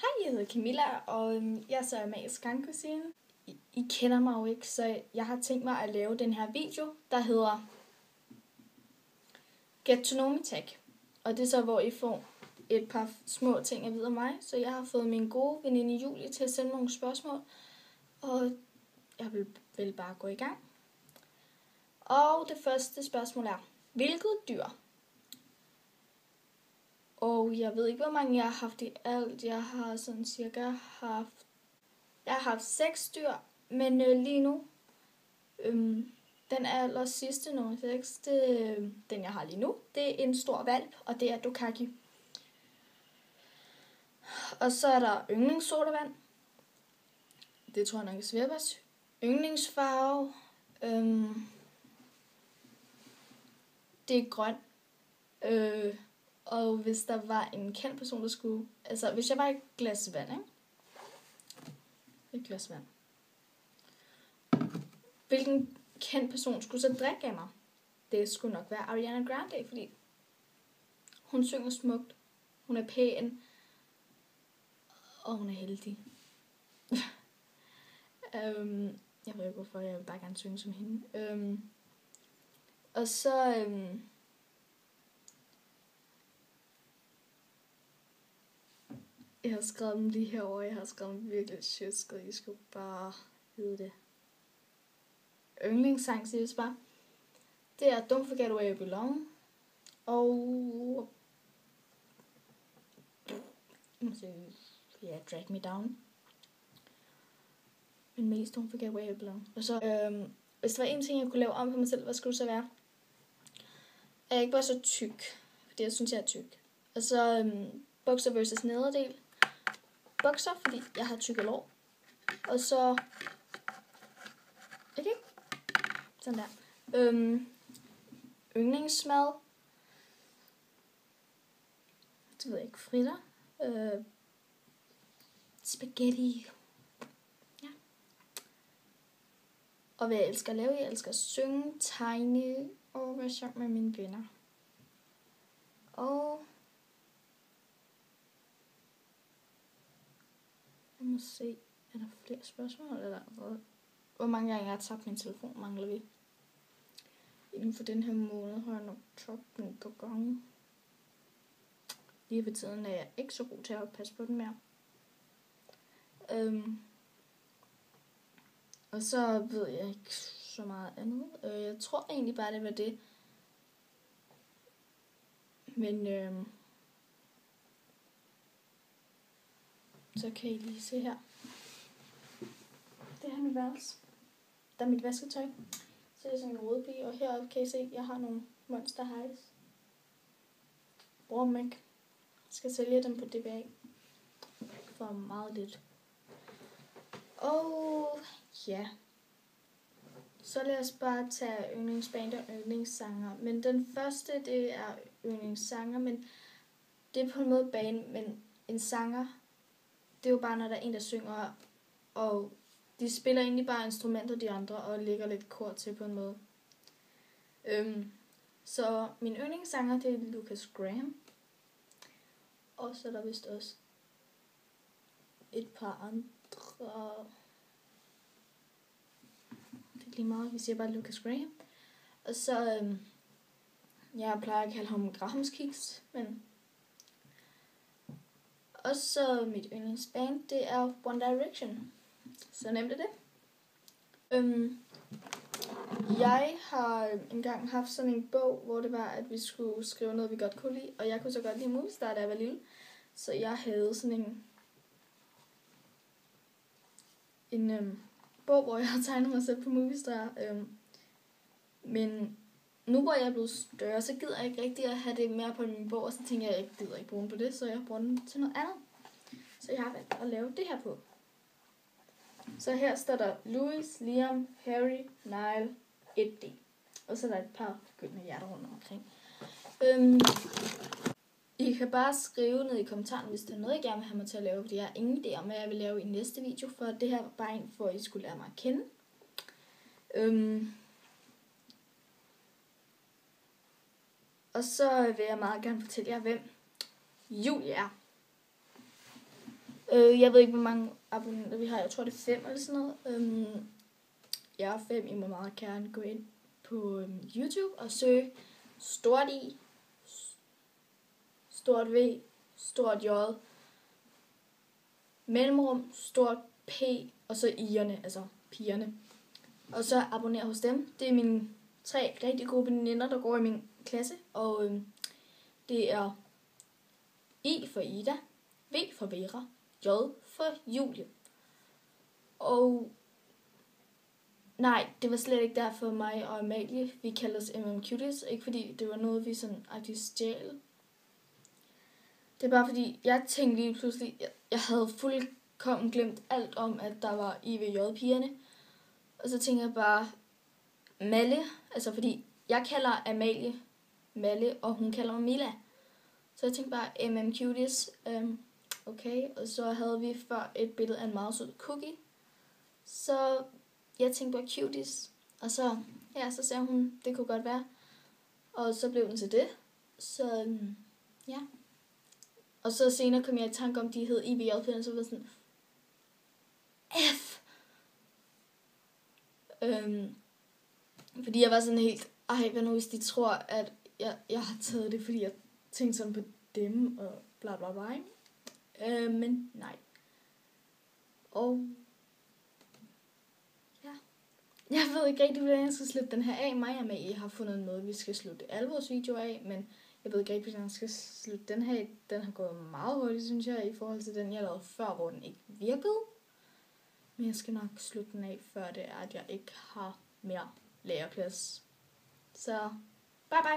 Hej, jeg hedder Camilla, og jeg er så magisk gangkusine. I kender mig jo ikke, så jeg har tænkt mig at lave den her video, der hedder Get to Know Me Tag. Og det er så, hvor I får et par små ting at vide om mig. Så jeg har fået min gode veninde Julie til at sende nogle spørgsmål, og jeg vil bare gå i gang. Og det første spørgsmål er, hvilket dyr? Og jeg ved ikke, hvor mange jeg har haft i alt. Jeg har sådan cirka haft 6 dyr, men lige nu, den aller sidste, nummer 6, den jeg har lige nu, det er en stor hvalp, og det er Dokaki. Og så er der yndlingssodavand. Det tror jeg nok er Sværbers. Yndlingsfarve. Det er grøn. Og hvis der var en kendt person, der skulle... Altså, hvis jeg var et glas vand, ikke? Et glas vand. Hvilken kendt person skulle så drikke af mig? Det skulle nok være Ariana Grande, fordi hun synger smukt. Hun er pæn. Og hun er heldig. Jeg ved ikke, hvorfor jeg vil bare gerne synge som hende. Og så... Jeg har skrevet dem lige herovre. Jeg har skrevet dem virkelig sjøsket. I skulle bare vide det. Yndlingssang, siger jeg bare. Det er Don't Forget Where You Belong. Og... Ja, Drag Me Down. Men mest Don't Forget Where You Belong. Og så, hvis der var en ting, jeg kunne lave om på mig selv, hvad skulle det så være? At jeg ikke var så tyk. Fordi jeg synes, jeg er tyk. Og så bukser versus nederdel. Bukser, fordi jeg har tykke lår. Og så... Okay. Sådan der. Yndlingsmad. Det ved jeg ikke. Fritter. Spaghetti. Ja. Og hvad jeg elsker at lave? Jeg elsker at synge, tegne og være sjov med mine venner. Og... Jeg må se, er der flere spørgsmål? Eller hvor mange gange jeg har tabt min telefon, mangler vi. Inden for den her måned har jeg nok tabt den på gange. Lige ved tiden er jeg ikke så god til at passe på den mere. Og så ved jeg ikke så meget andet. Jeg tror egentlig bare, det var det. Men så kan I lige se her. Det her er mit værelse. Der er mit vasketøj. Så det er sådan en rodepige. Og heroppe kan I se, jeg har nogle Monster Highs. Bruger dem ikke. Jeg skal sælge dem på DBA. For meget lidt. Og ja. Så lad os bare tage yndlingsband og yndlingssanger. Men den første, det er yndlingssanger. Men det er på en måde band. Men en sanger, det er jo bare, når der er en, der synger, og de spiller egentlig bare instrumenter, de andre, og lægger lidt kor til på en måde. Så min yndlingssanger, det er Lucas Graham. Og så er der vist også et par andre. Det er lige meget, vi siger bare Lucas Graham. Og så, jeg plejer at kalde ham Grahams Kiks, men... Og så mit yndlingsband, det er One Direction. Så nemt er det. Jeg har engang haft sådan en bog, hvor det var, at vi skulle skrive noget, vi godt kunne lide. Og jeg kunne så godt lide Movistar, da jeg var lille. Så jeg havde sådan en bog, hvor jeg har tegnet mig selv på Movistar. Men nu hvor jeg er blevet større, så gider jeg ikke rigtig at have det mere på min bog. Og så tænker jeg gider ikke bruge den på det, så jeg bruger den til noget andet. Så jeg har valgt at lave det her på. Så her står der Louis, Liam, Harry, Niall, 1D. Og så er der et par gyldne hjerter rundt omkring. I kan bare skrive ned i kommentaren, hvis der er noget, I gerne vil have mig til at lave. Fordi jeg har ingen idé om, hvad jeg vil lave i næste video. For det her var bare en, for at I skulle lære mig at kende. Og så vil jeg meget gerne fortælle jer, hvem Julie er. Jeg ved ikke, hvor mange abonnenter vi har. Jeg tror, det er 5 eller sådan noget. Jeg er 5. I må meget gerne gå ind på YouTube og søge stort I, stort V, stort J, mellemrum, stort P, og så i'erne, altså pigerne. Og så abonner hos dem. Det er mine 3 rigtig gode veninder, der går i min klasse. Og det er I for Ida, V for Vera, J for Julie. Og nej, det var slet ikke derfor mig og Amalie, vi kaldte os Cuties. Ikke fordi det var noget, vi sådan rigtig stjal. Det er bare fordi, jeg tænkte lige pludselig, jeg havde fuldkommen glemt alt om, at der var IVJ-pigerne. Og så tænkte jeg bare, Malle, altså fordi jeg kalder Amalie Malle, og hun kalder mig Mila. Så jeg tænkte bare, Cuties, okay. Og så havde vi før et billede af en meget sød cookie. Så jeg tænkte bare Cuties. Og så sagde hun, det kunne godt være. Og så blev den til det. Så ja. Og så senere kom jeg i tanke om, de hed IVJ-pigerne, så var sådan, F! Fordi jeg var sådan helt, hvad nu hvis de tror, at jeg har taget det, fordi jeg tænkte sådan på dem, og bla bla bla. Men nej. Og ja. Jeg ved ikke rigtig, hvordan jeg skal slutte den her af. Mig og Marie har fundet en måde, vi skal slutte alle vores videoer af, men jeg ved ikke rigtig, hvordan jeg skal slutte den her. Den har gået meget hurtigt, synes jeg, i forhold til den, jeg lavede før, hvor den ikke virkede. Men jeg skal nok slutte den af, før det er, at jeg ikke har mere læreplads. Så bye bye!